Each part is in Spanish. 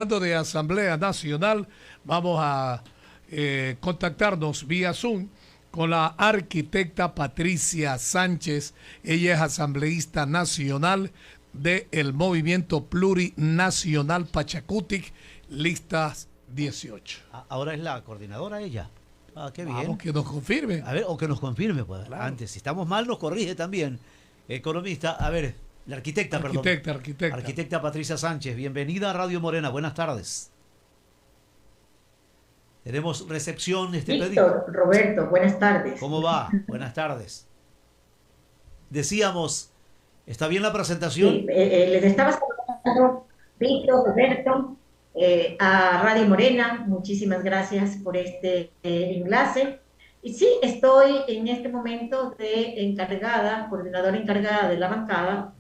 Hablando de Asamblea Nacional, vamos a contactarnos vía Zoom con la arquitecta Patricia Sánchez. Ella es asambleísta nacional del Movimiento Plurinacional Pachacutic, listas 18. Ahora es la coordinadora ella. Ah, qué bien. Vamos, que nos confirme. A ver, o que nos confirme, pues. Claro. Antes, si estamos mal, nos corrige también. Economista, a ver, la arquitecta, Arquitecta. Arquitecta Patricia Sánchez, bienvenida a Radio Morena, buenas tardes. Tenemos recepción Víctor, Roberto, buenas tardes. ¿Cómo va? Buenas tardes. Decíamos, ¿está bien la presentación? Sí, les estaba saludando, Víctor, Roberto, a Radio Morena. Muchísimas gracias por este enlace. Y sí, estoy en este momento de coordinadora encargada de la bancada,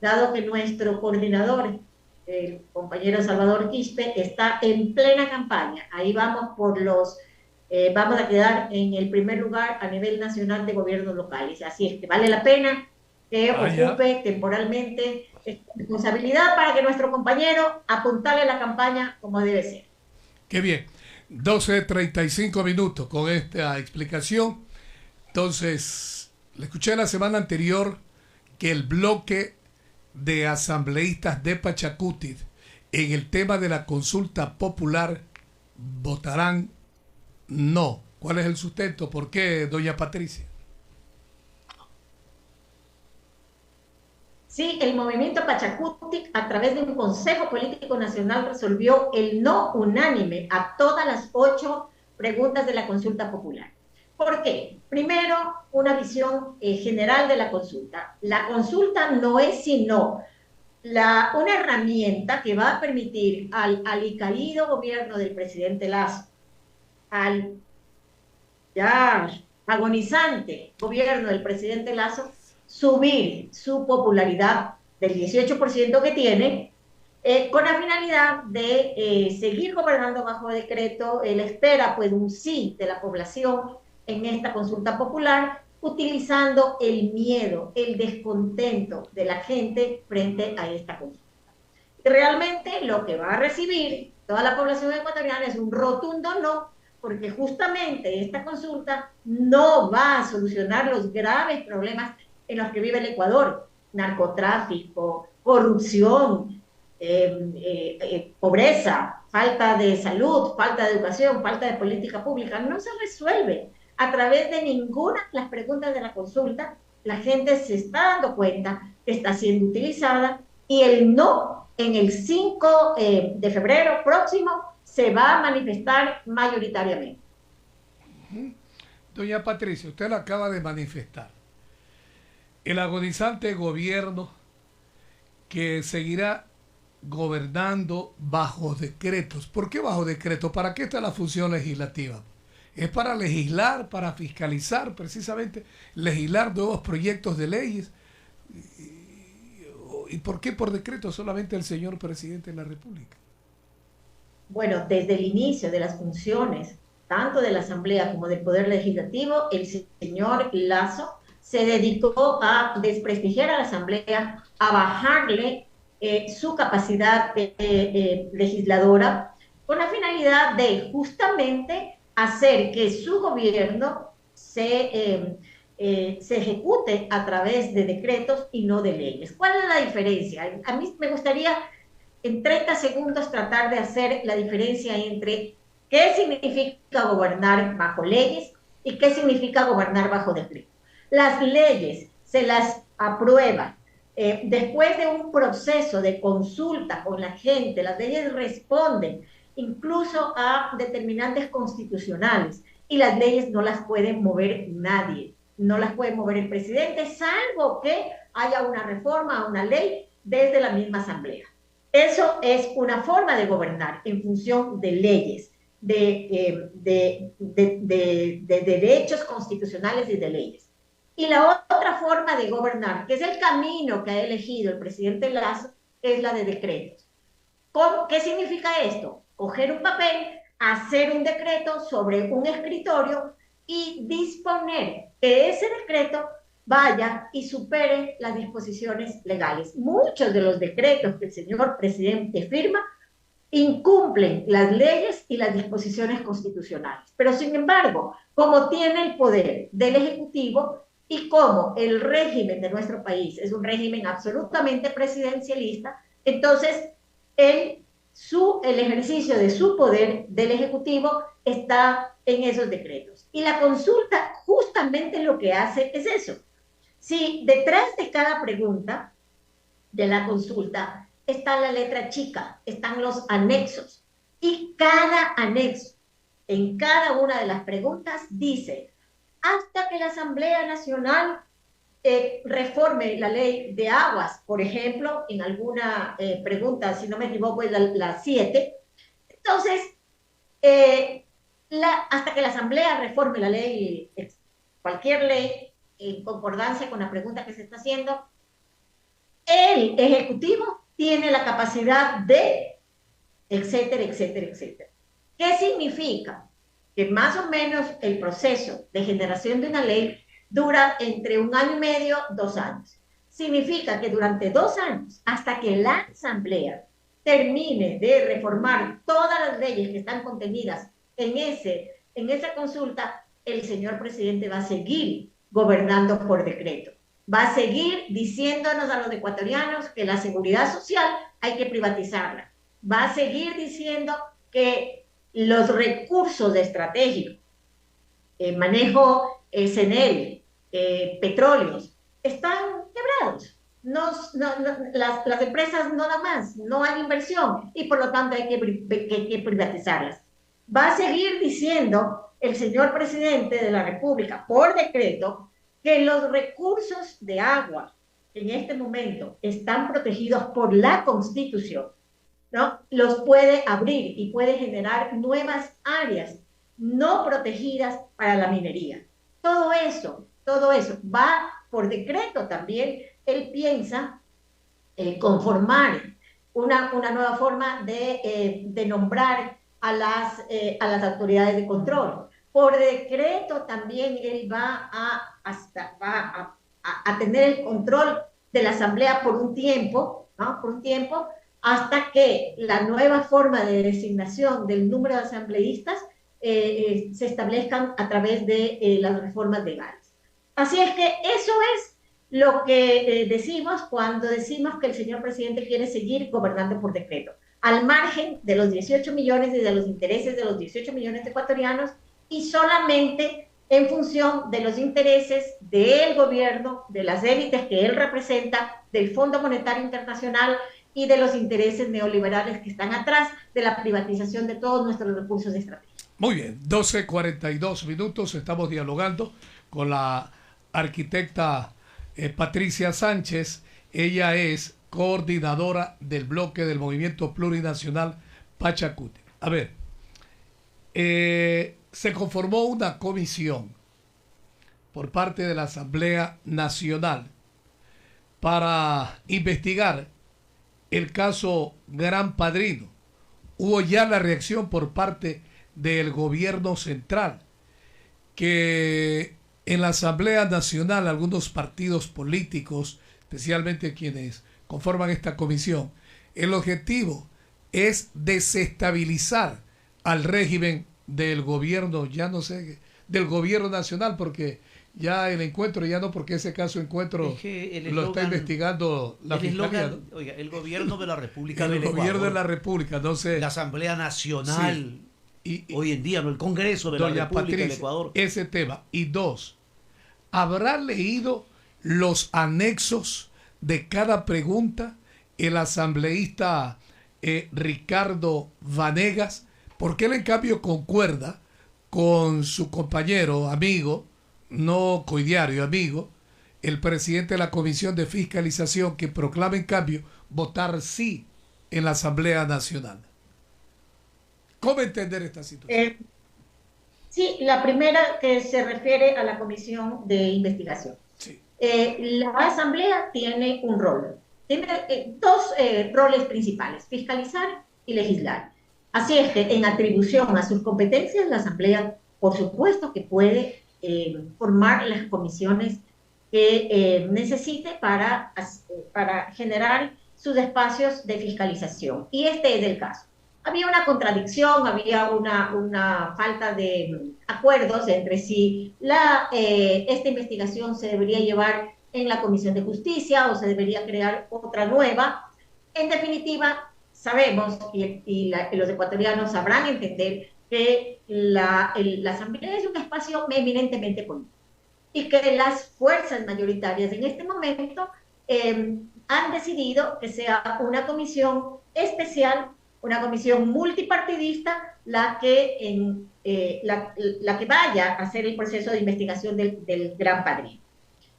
dado que nuestro coordinador, el compañero Salvador Quispe, está en plena campaña. Ahí vamos vamos a quedar en el primer lugar a nivel nacional de gobiernos locales. Así es que vale la pena que ocupe temporalmente esta responsabilidad para que nuestro compañero apuntale la campaña como debe ser. Qué bien. 12:35 minutos con esta explicación. Entonces, le escuché la semana anterior que el bloque de asambleístas de Pachacutic en el tema de la consulta popular votarán no. ¿Cuál es el sustento? ¿Por qué, doña Patricia? Sí, el movimiento Pachacutic, a través de un Consejo Político Nacional, resolvió el no unánime a todas las 8 preguntas de la consulta popular. ¿Por qué? Primero, una visión general de la consulta. La consulta no es sino una herramienta que va a permitir al alicaído gobierno del presidente Lasso, al ya agonizante gobierno del presidente Lasso, subir su popularidad del 18% que tiene, con la finalidad de seguir gobernando bajo decreto. Él espera pues un sí de la población en esta consulta popular, utilizando el miedo, el descontento de la gente frente a esta consulta. Y realmente lo que va a recibir toda la población ecuatoriana es un rotundo no, porque justamente esta consulta no va a solucionar los graves problemas en los que vive el Ecuador: narcotráfico, corrupción, pobreza, falta de salud, falta de educación, falta de política pública. No se resuelve a través de ninguna de las preguntas de la consulta. La gente se está dando cuenta que está siendo utilizada, y el no en el 5 de febrero próximo se va a manifestar mayoritariamente. Doña Patricia, usted lo acaba de manifestar. El agonizante gobierno que seguirá gobernando bajo decretos. ¿Por qué bajo decretos? ¿Para qué está la función legislativa? Es para legislar, para fiscalizar, precisamente, legislar nuevos proyectos de leyes. ¿Y por qué por decreto solamente el señor presidente de la República? Bueno, desde el inicio de las funciones, tanto de la Asamblea como del Poder Legislativo, el señor Lasso se dedicó a desprestigiar a la Asamblea, a bajarle su capacidad legisladora, con la finalidad de justamente hacer que su gobierno se ejecute a través de decretos y no de leyes. ¿Cuál es la diferencia? A mí me gustaría en 30 segundos tratar de hacer la diferencia entre qué significa gobernar bajo leyes y qué significa gobernar bajo decretos. Las leyes se las aprueba después de un proceso de consulta con la gente. Las leyes responden incluso a determinantes constitucionales, y las leyes no las puede mover nadie. No las puede mover el presidente, salvo que haya una reforma a una ley desde la misma Asamblea. Eso es una forma de gobernar en función de leyes, de derechos constitucionales y de leyes. Y la otra forma de gobernar, que es el camino que ha elegido el presidente Lasso, es la de decretos. ¿Qué significa esto? Coger un papel, hacer un decreto sobre un escritorio y disponer que ese decreto vaya y supere las disposiciones legales. Muchos de los decretos que el señor presidente firma incumplen las leyes y las disposiciones constitucionales. Pero sin embargo, como tiene el poder del Ejecutivo y como el régimen de nuestro país es un régimen absolutamente presidencialista, entonces el ejercicio de su poder del Ejecutivo está en esos decretos. Y la consulta justamente lo que hace es eso. Si detrás de cada pregunta de la consulta está la letra chica, están los anexos, y cada anexo en cada una de las preguntas dice, hasta que la Asamblea Nacional reforme la ley de aguas, por ejemplo, en alguna pregunta, si no me equivoco, es la 7. Entonces, hasta que la Asamblea reforme la ley, cualquier ley, en concordancia con la pregunta que se está haciendo, el Ejecutivo tiene la capacidad de, etcétera, etcétera, etcétera. ¿Qué significa? Que más o menos el proceso de generación de una ley dura entre 1 año y medio, 2 años. Significa que durante 2 años, hasta que la Asamblea termine de reformar todas las leyes que están contenidas en esa consulta, el señor presidente va a seguir gobernando por decreto. Va a seguir diciéndonos a los ecuatorianos que la seguridad social hay que privatizarla. Va a seguir diciendo que los recursos estratégicos, manejo CNL, petróleos, están quebrados. Las empresas no dan más, no hay inversión y por lo tanto hay que privatizarlas. Va a seguir diciendo el señor presidente de la República por decreto que los recursos de agua en este momento están protegidos por la Constitución, ¿no? Los puede abrir y puede generar nuevas áreas no protegidas para la minería. Todo eso va por decreto también. Él piensa conformar una nueva forma de nombrar a las autoridades de control. Por decreto también él va a tener el control de la Asamblea por un tiempo, ¿no? Por un tiempo, hasta que la nueva forma de designación del número de asambleístas se establezcan a través de las reformas legales. Así es que eso es lo que decimos cuando decimos que el señor presidente quiere seguir gobernando por decreto, al margen de los 18 millones y de los intereses de los 18 millones de ecuatorianos, y solamente en función de los intereses del gobierno, de las élites que él representa, del Fondo Monetario Internacional y de los intereses neoliberales que están atrás de la privatización de todos nuestros recursos estratégicos. Muy bien, 12:42 minutos, estamos dialogando con la arquitecta Patricia Sánchez. Ella es coordinadora del bloque del Movimiento Plurinacional Pachacuti. A ver, se conformó una comisión por parte de la Asamblea Nacional para investigar el caso Gran Padrino. Hubo ya la reacción por parte del gobierno central, que en la Asamblea Nacional algunos partidos políticos, especialmente quienes conforman esta comisión, el objetivo es desestabilizar al régimen del gobierno, ya no sé, del gobierno nacional, porque ya el encuentro, ya no, porque ese caso encuentro es que lo está investigando la Fiscalía, ¿no? Oiga, el gobierno de la República del el Ecuador, gobierno de la República, no sé, la Asamblea Nacional, sí. Hoy en día, ¿no? El Congreso de la República Patricia, del Ecuador. Ese tema. Y dos, ¿habrá leído los anexos de cada pregunta el asambleísta Ricardo Vanegas? Porque él en cambio concuerda con su compañero, amigo, no coidiario, amigo, el presidente de la Comisión de Fiscalización, que proclama en cambio votar sí en la Asamblea Nacional. ¿Cómo entender esta situación? Sí, la primera que se refiere a la Comisión de Investigación. Sí. La Asamblea tiene un rol, tiene dos roles principales, fiscalizar y legislar. Así es que en atribución a sus competencias, la Asamblea, por supuesto que puede formar las comisiones que necesite para generar sus espacios de fiscalización. Y este es el caso. había una contradicción, había una falta de acuerdos entre si esta investigación se debería llevar en la Comisión de Justicia o se debería crear otra nueva. En definitiva, sabemos y los ecuatorianos sabrán entender que la Asamblea es un espacio eminentemente político y que las fuerzas mayoritarias en este momento han decidido que sea una comisión especial, una comisión multipartidista, la que vaya a hacer el proceso de investigación del Gran Padrino.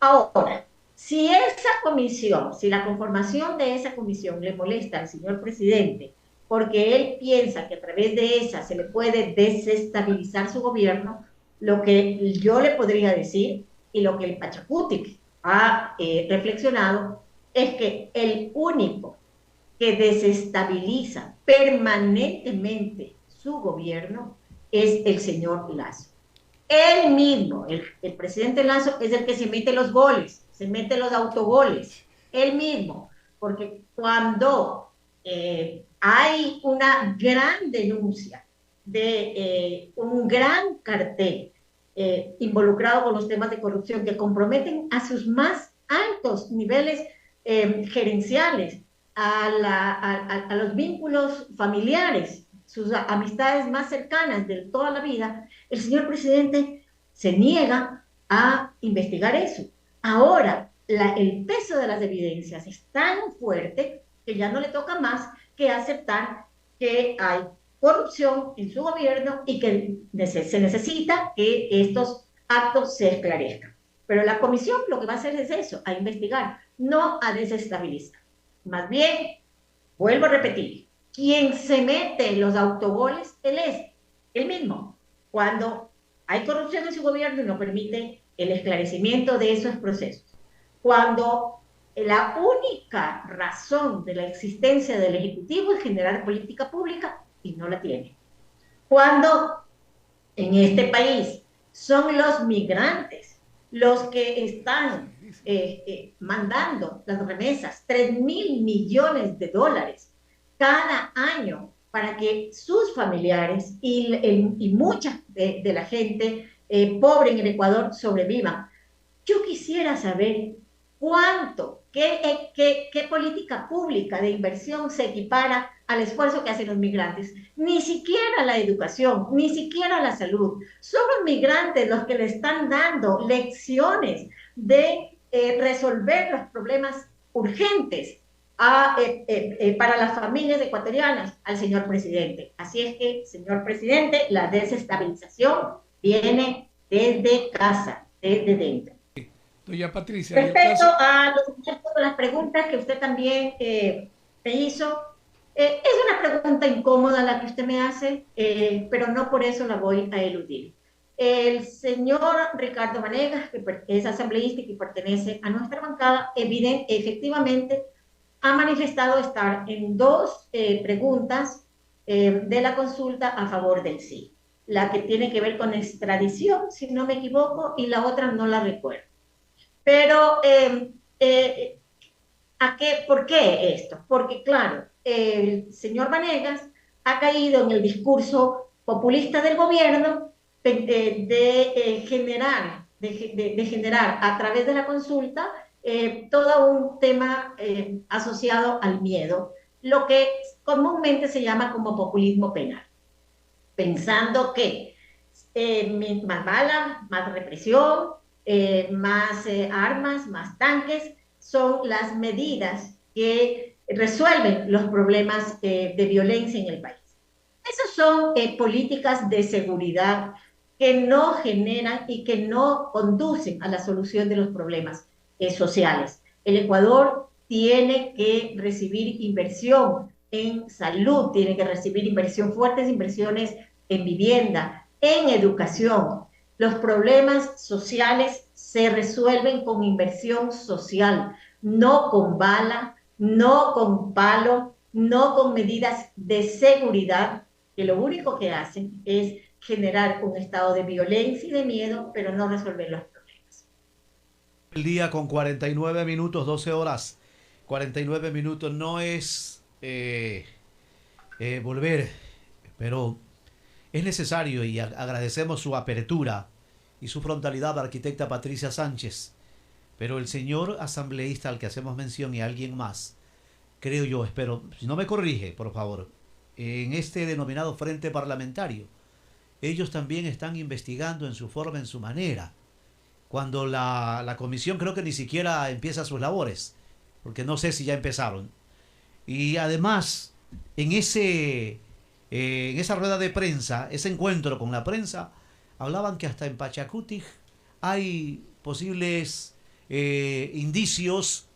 Ahora, si esa comisión, si la conformación de esa comisión le molesta al señor presidente, porque él piensa que a través de esa se le puede desestabilizar su gobierno, lo que yo le podría decir, y lo que el Pachacutic ha reflexionado, es que el único que desestabiliza permanentemente su gobierno es el señor Lasso. Él mismo, el presidente Lasso, es el que se mete los goles, se mete los autogoles, él mismo, porque cuando hay una gran denuncia de un gran cartel involucrado con los temas de corrupción que comprometen a sus más altos niveles gerenciales, a los vínculos familiares, sus amistades más cercanas de toda la vida, el señor presidente se niega a investigar eso. Ahora, el peso de las evidencias es tan fuerte que ya no le toca más que aceptar que hay corrupción en su gobierno y que se necesita que estos actos se esclarezcan. Pero la comisión lo que va a hacer es eso, a investigar, no a desestabilizar. Más bien, vuelvo a repetir, quien se mete en los autogoles, él es el mismo. Cuando hay corrupción en su gobierno y no permite el esclarecimiento de esos procesos. Cuando la única razón de la existencia del Ejecutivo es generar política pública y no la tiene. Cuando en este país son los migrantes los que están mandando las remesas, 3.000 millones de dólares cada año para que sus familiares y mucha de la gente pobre en el Ecuador sobrevivan. Yo quisiera saber cuánto, qué política pública de inversión se equipara al esfuerzo que hacen los migrantes. Ni siquiera la educación, ni siquiera la salud. Son los migrantes los que le están dando lecciones de resolver los problemas urgentes para las familias ecuatorianas al señor presidente. Así es que, señor presidente, la desestabilización viene desde casa, desde dentro. Doña Patricia. Respecto a las preguntas que usted también me hizo, es una pregunta incómoda la que usted me hace, pero no por eso la voy a eludir. El señor Ricardo Vanegas, que es asambleísta y que pertenece a nuestra bancada, efectivamente ha manifestado estar en dos preguntas de la consulta a favor del sí. La que tiene que ver con extradición, si no me equivoco, y la otra no la recuerdo. Pero, ¿por qué esto? Porque, claro, el señor Vanegas ha caído en el discurso populista del gobierno de generar a través de la consulta todo un tema asociado al miedo, lo que comúnmente se llama como populismo penal, pensando que más balas, más represión, más armas, más tanques, son las medidas que resuelven los problemas de violencia en el país. Esas son políticas de seguridad que no generan y que no conducen a la solución de los problemas sociales. El Ecuador tiene que recibir inversión en salud, tiene que recibir fuertes inversiones en vivienda, en educación. Los problemas sociales se resuelven con inversión social, no con bala, no con palo, no con medidas de seguridad, que lo único que hacen es generar un estado de violencia y de miedo, pero no resolver los problemas. El día con 49 minutos, 12 horas, 49 minutos, no es volver, pero es necesario y agradecemos su apertura y su frontalidad a la arquitecta Patricia Sánchez. Pero el señor asambleísta al que hacemos mención y alguien más, creo yo, espero, si no me corrige, por favor, en este denominado frente parlamentario, ellos también están investigando en su forma, en su manera. Cuando la comisión creo que ni siquiera empieza sus labores, porque no sé si ya empezaron. Y además, en esa rueda de prensa, ese encuentro con la prensa, hablaban que hasta en Pachacutic hay posibles indicios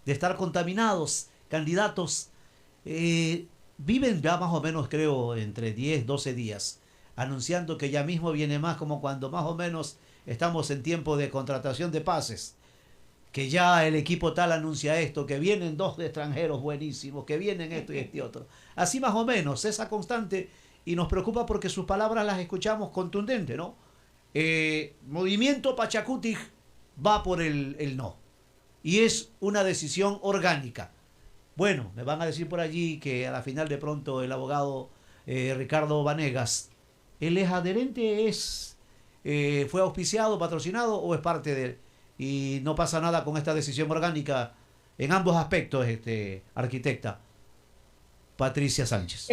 de estar contaminados, candidatos. Viven ya más o menos, creo, entre 10, 12 días, anunciando que ya mismo viene más, como cuando más o menos estamos en tiempo de contratación de pases, que ya el equipo tal anuncia esto, que vienen 2 extranjeros buenísimos, que vienen esto y este otro. Así más o menos, esa constante, y nos preocupa porque sus palabras las escuchamos contundentes, ¿no? Movimiento Pachacutic va por el no. Y es una decisión orgánica. Bueno, me van a decir por allí que a la final de pronto el abogado Ricardo Vanegas, ¿él es adherente, fue auspiciado, patrocinado o es parte de él? Y no pasa nada con esta decisión orgánica en ambos aspectos, arquitecta Patricia Sánchez.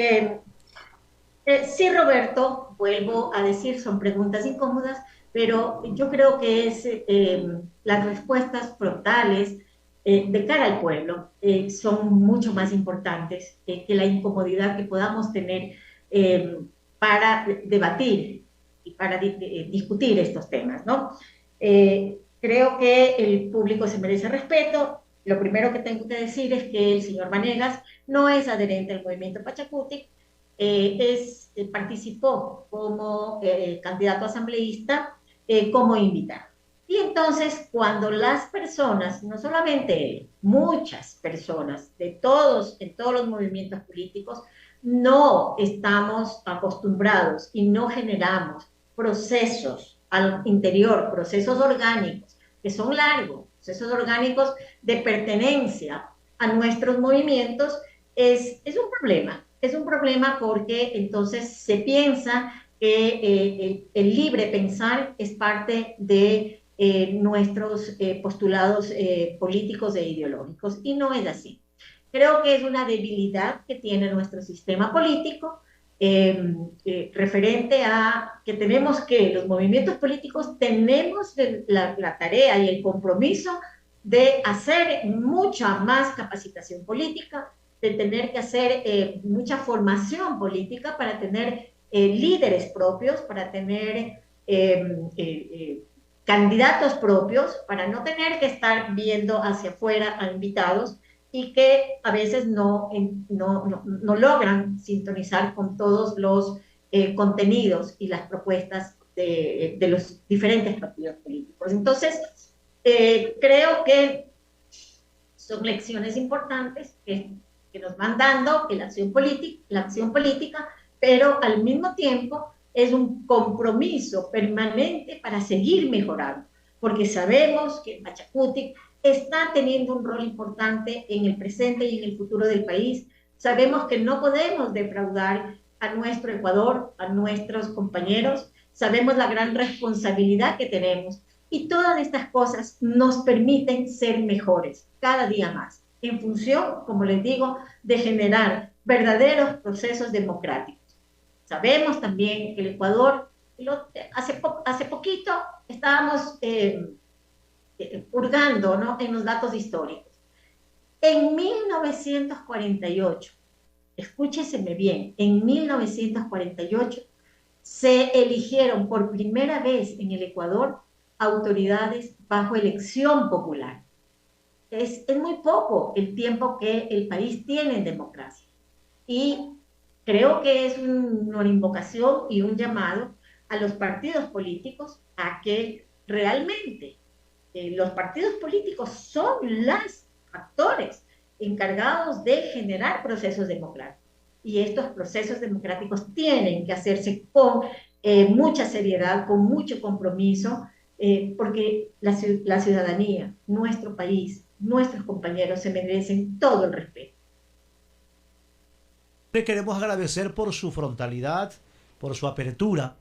Sí, Roberto, vuelvo a decir, son preguntas incómodas, pero yo creo que las respuestas frontales de cara al pueblo son mucho más importantes que la incomodidad que podamos tener para debatir y para discutir estos temas, ¿no? Creo que el público se merece respeto. Lo primero que tengo que decir es que el señor Vanegas no es adherente al movimiento Pachacutic, participó como candidato asambleísta, como invitado. Y entonces, cuando las personas, no solamente él, muchas personas en todos los movimientos políticos, no estamos acostumbrados y no generamos procesos al interior, procesos orgánicos, que son largos, procesos orgánicos de pertenencia a nuestros movimientos, es un problema. Es un problema porque entonces se piensa que el libre pensar es parte de nuestros postulados políticos e ideológicos, y no es así. Creo que es una debilidad que tiene nuestro sistema político, referente a que los movimientos políticos tenemos la tarea y el compromiso de hacer mucha más capacitación política, de tener que hacer mucha formación política para tener líderes propios, para tener candidatos propios, para no tener que estar viendo hacia afuera a invitados y que a veces no logran sintonizar con todos los contenidos y las propuestas de los diferentes partidos políticos. Entonces, creo que son lecciones importantes que nos van dando la acción política, pero al mismo tiempo es un compromiso permanente para seguir mejorando, porque sabemos que Pachacutic está teniendo un rol importante en el presente y en el futuro del país. Sabemos que no podemos defraudar a nuestro Ecuador, a nuestros compañeros, sabemos la gran responsabilidad que tenemos, y todas estas cosas nos permiten ser mejores cada día más, en función, como les digo, de generar verdaderos procesos democráticos. Sabemos también que el Ecuador, hace poquito estábamos hurgando, ¿no?, en los datos históricos. En 1948, escúcheseme bien, en 1948 se eligieron por primera vez en el Ecuador autoridades bajo elección popular. Es muy poco el tiempo que el país tiene en democracia. Y creo que es una invocación y un llamado a los partidos políticos a que realmente los partidos políticos son los actores encargados de generar procesos democráticos. Y estos procesos democráticos tienen que hacerse con mucha seriedad, con mucho compromiso, porque la ciudadanía, nuestro país, nuestros compañeros se merecen todo el respeto. Le queremos agradecer por su frontalidad, por su apertura,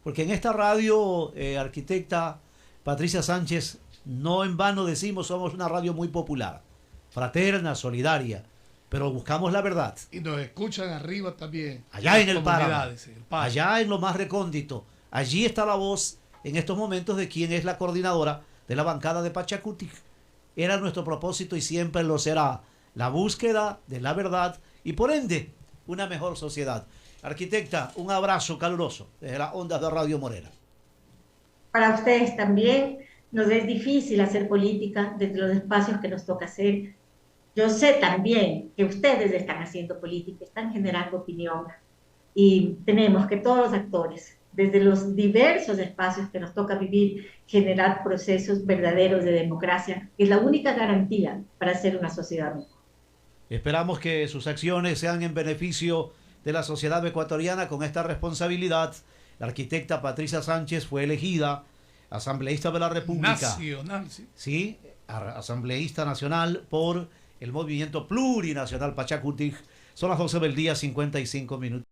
porque en esta radio, arquitecta Patricia Sánchez, no en vano decimos, somos una radio muy popular, fraterna, solidaria, pero buscamos la verdad. Y nos escuchan arriba también. Allá en el páramo, comunidades, en el páramo. allá en lo más recóndito. Allí está la voz en estos momentos de quien es la coordinadora de la bancada de Pachacutic. Era nuestro propósito y siempre lo será, la búsqueda de la verdad y por ende una mejor sociedad. Arquitecta, un abrazo caluroso desde las ondas de Radio Morena. Para ustedes también nos es difícil hacer política desde los espacios que nos toca hacer. Yo sé también que ustedes están haciendo política, están generando opinión y tenemos que todos los actores, desde los diversos espacios que nos toca vivir, generar procesos verdaderos de democracia, que es la única garantía para hacer una sociedad mejor. Esperamos que sus acciones sean en beneficio de la sociedad ecuatoriana con esta responsabilidad. La arquitecta Patricia Sánchez fue elegida asambleísta de la República. Nacional, sí. Sí, asambleísta nacional por el movimiento plurinacional Pachacutic. Son las 12 del día, 55 minutos.